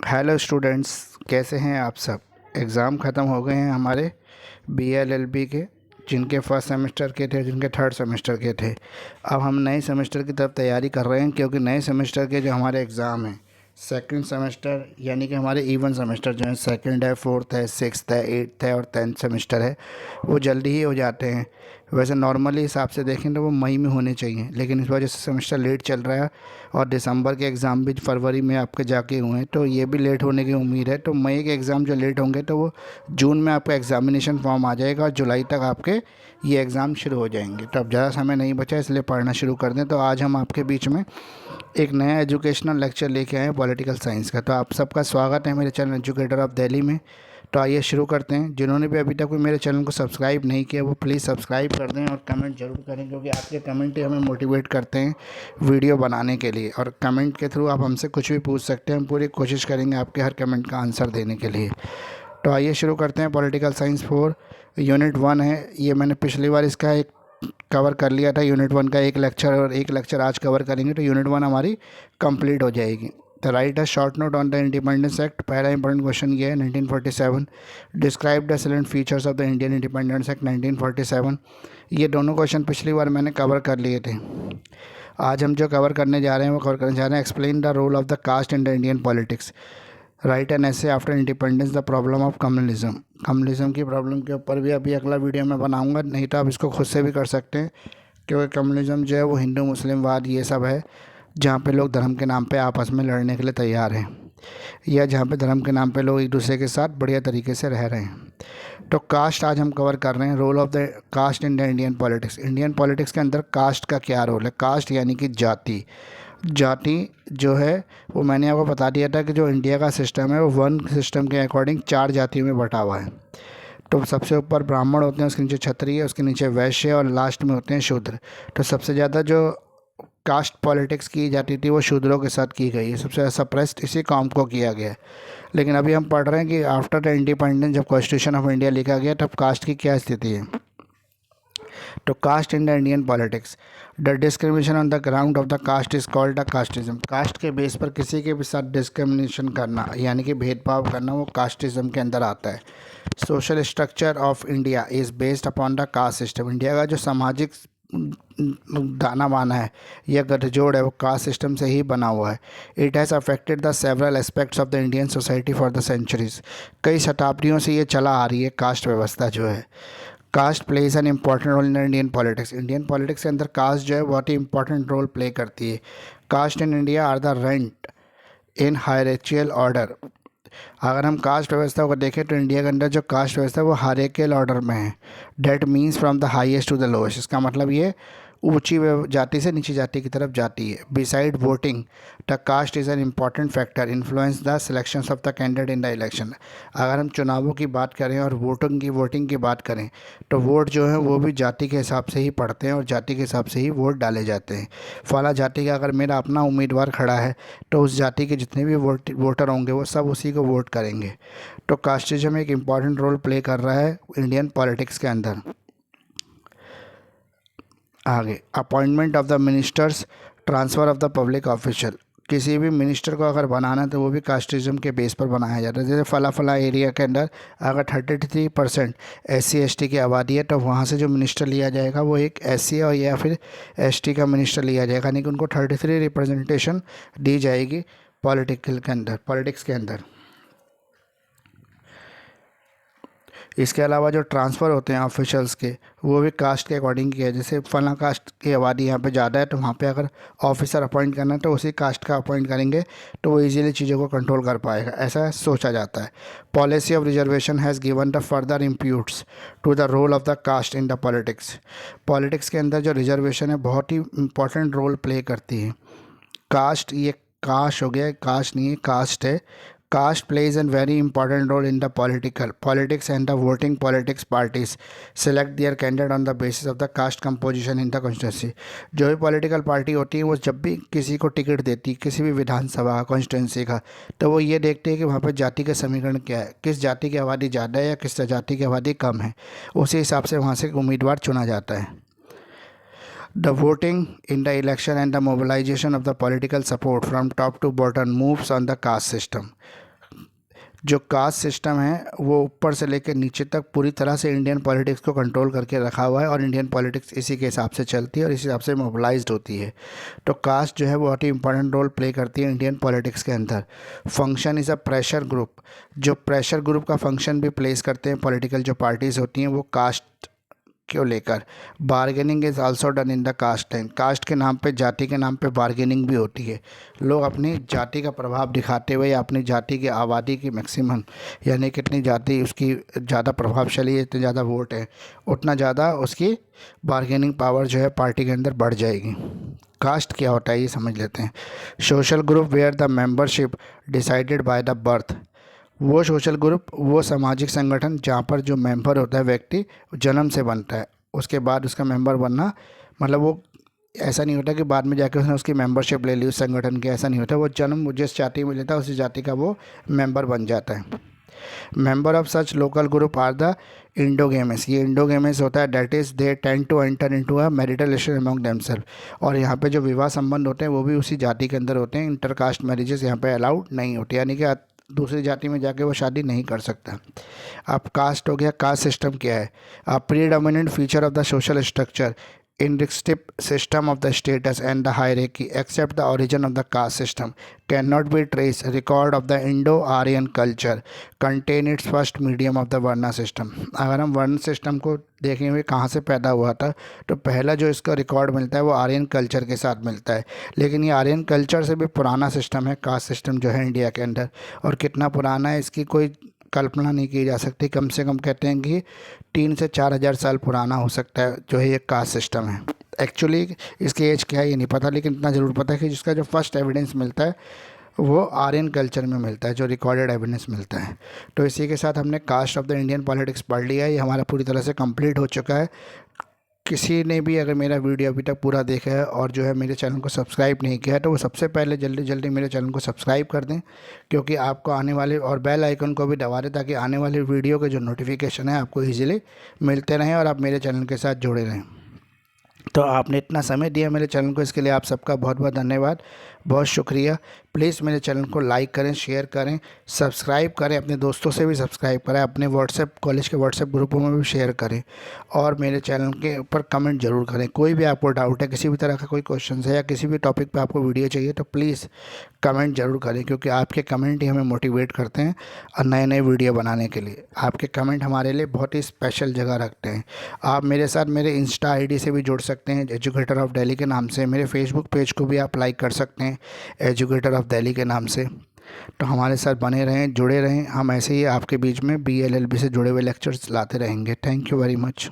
Hello students, कैसे हैं आप सब। एग्ज़ाम ख़त्म हो गए हैं हमारे BLLB के, जिनके फर्स्ट सेमेस्टर के थे, जिनके थर्ड सेमेस्टर के थे। अब हम नए सेमेस्टर की तरफ तैयारी कर रहे हैं, क्योंकि नए सेमेस्टर के जो हमारे एग्ज़ाम हैं, सेकंड सेमेस्टर यानी कि हमारे इवन सेमेस्टर जो है, सेकंड है, फोर्थ है, सिक्स्थ है, एट्थ है और 10th सेमेस्टर है, वो जल्दी ही हो जाते हैं। वैसे नॉर्मली हिसाब से देखें तो वो मई में होने चाहिए, लेकिन इस वजह से सेमेस्टर लेट चल रहा है और दिसंबर के एग्ज़ाम भी फरवरी में आपके जाके हुए हैं, तो ये भी लेट होने की उम्मीद है। तो मई के एग्ज़ाम जो लेट होंगे तो वो जून में आपका एग्ज़ामिनेशन फॉर्म आ जाएगा और जुलाई तक आपके ये एग्ज़ाम शुरू हो जाएंगे। तो अब ज़्यादा समय नहीं बचा, इसलिए पढ़ना शुरू कर दें। तो आज हम आपके बीच में एक नया एजुकेशनल लेक्चर लेके आए हैं पॉलिटिकल साइंस का। तो आप सबका स्वागत है मेरे चैनल एजुकेटर ऑफ दिल्ली में। तो आइए शुरू करते हैं। जिन्होंने भी अभी तक कोई मेरे चैनल को सब्सक्राइब नहीं किया, वो प्लीज़ सब्सक्राइब कर दें और कमेंट जरूर करें, क्योंकि आपके कमेंट ही हमें मोटिवेट करते हैं वीडियो बनाने के लिए। और कमेंट के थ्रू आप हमसे कुछ भी पूछ सकते हैं, हम पूरी कोशिश करेंगे आपके हर कमेंट का आंसर देने के लिए। तो आइए शुरू करते हैं। पॉलिटिकल साइंस 4 यूनिट 1 है। ये मैंने पिछली बार इसका एक कवर कर लिया था, यूनिट 1 का एक लेक्चर, और एक लेक्चर आज कवर करेंगे, तो यूनिट 1 हमारी कंप्लीट हो जाएगी। तो write a short note on the independence act. पहला इंपॉर्टेंट क्वेश्चन ये है 1947। Describe the salient features of the Indian independence act 1947। ये दोनों क्वेश्चन पिछली बार मैंने कवर कर लिए थे। आज हम जो कवर करने जा रहे हैं वो कवर करने जा रहे हैं explain the role of the caste in the Indian politics. Write an essay after independence the problem of communalism. Communalism की प्रॉब्लम के ऊपर भी अभी अगला वीडियो में बनाऊंगा, नहीं तो आप इसको खुद से भी कर सकते हैं, क्योंकि कम्युनलिज्म जो है वो हिंदू मुस्लिमवाद ये सब है, जहाँ पे लोग धर्म के नाम पे आपस में लड़ने के लिए तैयार हैं, या जहाँ पे धर्म के नाम पे लोग एक दूसरे के साथ बढ़िया तरीके से रह रहे हैं। तो कास्ट आज हम कवर कर रहे हैं, role of the caste in the Indian politics. Indian politics के अंदर कास्ट का क्या रोल है। कास्ट यानी कि जाति। जाति जो है वो मैंने आपको बता दिया था कि जो इंडिया का सिस्टम है वो वन सिस्टम के अकॉर्डिंग 4 जातियों में बटा हुआ है। तो सबसे ऊपर ब्राह्मण होते हैं, उसके नीचे क्षत्रिय, उसके नीचे वैश्य और लास्ट में होते हैं शूद्र। तो सबसे ज़्यादा जो कास्ट पॉलिटिक्स की जाती थी वो शूद्रों के साथ की गई है, सबसे ज़्यादा सप्रेस्ड इसी कॉम को किया गया है। लेकिन अभी हम पढ़ रहे हैं कि आफ्टर द इंडिपेंडेंस, जब कॉन्स्टिट्यूशन ऑफ इंडिया लिखा गया, तब कास्ट की क्या स्थिति है। तो caste in the Indian politics. The discrimination on the ground of the caste is called the casteism. Caste के बेस पर किसी के भी साथ डिस्क्रिमिनेशन करना यानी कि भेदभाव करना, वो कास्टिज्म के अंदर आता है। Social structure of India is based upon the caste system. India का जो सामाजिक दाना बाना है या गठजोड़ है वो कास्ट सिस्टम से ही बना हुआ है। It has affected the several aspects of the Indian society for the centuries. कई शताब्दियों से ये चला आ रही है कास्ट व्यवस्था जो है। Caste plays an important role in Indian politics. Indian politics के अंदर कास्ट जो है बहुत ही इंपॉर्टेंट रोल प्ले करती है। Caste in India are the rent in hierarchical order. अगर हम कास्ट व्यवस्था को देखें तो इंडिया के अंदर जो कास्ट व्यवस्था है वो हायरार्कियल ऑर्डर में है। That means from the highest to the lowest. इसका मतलब ये ऊंची जाति से नीची जाति की तरफ जाती है। Beside voting, the caste is an important factor influence the selections of the candidate in the election. अगर हम चुनावों की बात करें और वोटिंग की बात करें, तो वोट जो है वो भी जाति के हिसाब से ही पड़ते हैं और जाति के हिसाब से ही वोट डाले जाते हैं। फला जाति का अगर मेरा अपना उम्मीदवार खड़ा है तो उस जाति के जितने भी वोटर होंगे वो सब उसी को वोट करेंगे। तो कास्टिज्म एक इम्पॉर्टेंट रोल प्ले कर रहा है इंडियन पॉलिटिक्स के अंदर। आगे, appointment of the ministers, transfer of the public official. किसी भी मिनिस्टर को अगर बनाना है तो वो भी कास्टिज्म के बेस पर बनाया जाता है। जैसे फला एरिया के अंदर अगर 33% SC ST की आबादी है, तो वहाँ से जो मिनिस्टर लिया जाएगा वो एक SC और या फिर ST का मिनिस्टर लिया जाएगा, यानी कि उनको 33 रिप्रेजेंटेशन दी जाएगी पॉलिटिक्स के अंदर। इसके अलावा जो ट्रांसफ़र होते हैं ऑफिशियल्स के, वो भी कास्ट के अकॉर्डिंग किया है। जैसे फला कास्ट की आबादी यहाँ पे ज़्यादा है, तो वहाँ पे अगर ऑफिसर अपॉइंट करना है तो उसी कास्ट का अपॉइंट करेंगे, तो वो इजीली चीज़ों को कंट्रोल कर पाएगा, ऐसा सोचा जाता है। Policy of reservation has given the further impetus to the role of the caste in the politics. Politics के अंदर जो रिजर्वेशन है बहुत ही इंपॉर्टेंट रोल प्ले करती है। कास्ट, ये कास्ट हो गया, कास्ट नहीं है, कास्ट है। Caste plays a very important role in the politics and the voting politics parties select their candidate on the basis of the caste composition in the constituency। जो भी political party होती है वो जब भी किसी को टिकट देती है, किसी भी विधानसभा कॉन्स्टिट्यूंसी का, तो वो ये देखते हैं कि वहाँ पर जाति का समीकरण क्या है, किस जाति की आबादी ज़्यादा है या किस जाति की आबादी कम है, उसी हिसाब से वहाँ से उम्मीदवार चुना जाता है। The voting in the election and the mobilization of the political support from top to bottom moves on the caste system। जो कास्ट सिस्टम है वो ऊपर से लेकर नीचे तक पूरी तरह से इंडियन पॉलिटिक्स को कंट्रोल करके रखा हुआ है, और इंडियन पॉलिटिक्स इसी के हिसाब से चलती है और इसी हिसाब से मोबिलाइज्ड होती है। तो कास्ट जो है बहुत ही इंपॉर्टेंट रोल प्ले करती है इंडियन पॉलिटिक्स के अंदर। Function is a pressure group, जो प्रेशर ग्रुप का फंक्शन भी प्लेस करते हैं पॉलिटिकल जो पार्टीज़ होती हैं वो कास्ट को लेकर। Bargaining is also done in the caste line, caste के नाम पे, जाति के नाम पे बार्गेनिंग भी होती है। लोग अपनी जाति का प्रभाव दिखाते हुए या अपनी जाति की आबादी की मैक्सिमम, यानी कितनी जाति उसकी ज़्यादा प्रभावशाली है, इतने ज़्यादा वोट है, उतना ज़्यादा उसकी बार्गेनिंग पावर जो है पार्टी के अंदर बढ़ जाएगी। कास्ट क्या होता है ये समझ लेते हैं। Social group where the membership decided by the birth, वो सोशल ग्रुप, वो सामाजिक संगठन जहाँ पर जो मेंबर होता है व्यक्ति जन्म से बनता है, उसके बाद उसका मेंबर बनना, मतलब वो ऐसा नहीं होता कि बाद में जाके उसने उसकी मेंबरशिप ले ली उस संगठन की, ऐसा नहीं होता। वो जन्म जिस जाति में लेता है उसी जाति का वो मेंबर बन जाता है। Member of such local group are the endogamous, ये इंडोगेमस होता है, that is they tend to enter into a marital relation among themselves, और यहाँ पे जो विवाह संबंध होते हैं वो भी उसी जाति के अंदर होते हैं। इंटरकास्ट मैरिजेस यहाँ पे अलाउड नहीं होती, यानी कि दूसरी जाति में जाके वो शादी नहीं कर सकता। अब कास्ट हो गया, कास्ट सिस्टम क्या है? A predominant feature of the social structure irrespective system of the status and the hierarchy except the origin of the caste system cannot be traced record of the Indo-Aryan culture contain its first medium of the varna system. अगर हम वर्ण system को देखेंगे कहाँ से पैदा हुआ था, तो पहला जो इसका रिकॉर्ड मिलता है वो आर्यन कल्चर के साथ मिलता है। लेकिन ये आर्यन कल्चर से भी पुराना सिस्टम है कास्ट सिस्टम जो है इंडिया के अंदर, और कितना पुराना है इसकी कोई कल्पना नहीं की जा सकती। कम से कम कहते हैं कि 3 से 4 हज़ार साल पुराना हो सकता है जो है ये कास्ट सिस्टम है। एक्चुअली इसकी एज क्या है ये नहीं पता, लेकिन इतना ज़रूर पता है कि जिसका जो फर्स्ट एविडेंस मिलता है वो आर्यन कल्चर में मिलता है, जो रिकॉर्डेड एविडेंस मिलता है। तो इसी के साथ हमने caste of the Indian politics पढ़ लिया है, ये हमारा पूरी तरह से कंप्लीट हो चुका है। किसी ने भी अगर मेरा वीडियो अभी तक पूरा देखा है और जो है मेरे चैनल को सब्सक्राइब नहीं किया है, तो वो सबसे पहले जल्दी जल्दी मेरे चैनल को सब्सक्राइब कर दें, क्योंकि आपको आने वाले, और बेल आइकन को भी दबा दें ताकि आने वाले वीडियो के जो नोटिफिकेशन है आपको इजीली मिलते रहें और आप मेरे चैनल के साथ जुड़े रहें। तो आपने इतना समय दिया मेरे चैनल को, इसके लिए आप सबका बहुत बहुत धन्यवाद, बहुत शुक्रिया। प्लीज़ मेरे चैनल को लाइक करें, शेयर करें, सब्सक्राइब करें, अपने दोस्तों से भी सब्सक्राइब करें, अपने व्हाट्सएप, कॉलेज के व्हाट्सएप ग्रुपों में भी शेयर करें, और मेरे चैनल के ऊपर कमेंट जरूर करें। कोई भी आपको डाउट है, किसी भी तरह का कोई क्वेश्चन है या किसी भी टॉपिक पे आपको वीडियो चाहिए, तो प्लीज़ कमेंट जरूर करें, क्योंकि आपके कमेंट ही हमें मोटिवेट करते हैं और नए नए वीडियो बनाने के लिए। आपके कमेंट हमारे लिए बहुत ही स्पेशल जगह रखते हैं। आप मेरे साथ मेरे इंस्टा ID से भी जुड़ सकते हैं, एजुकेटर ऑफ दिल्ली के नाम से। मेरे फेसबुक पेज को भी आप लाइक कर सकते हैं, एजुकेटर ऑफ दिल्ली के नाम से। तो हमारे साथ बने रहें, जुड़े रहें। हम ऐसे ही आपके बीच में BLLB से जुड़े हुए लेक्चर्स लाते रहेंगे। Thank you very much.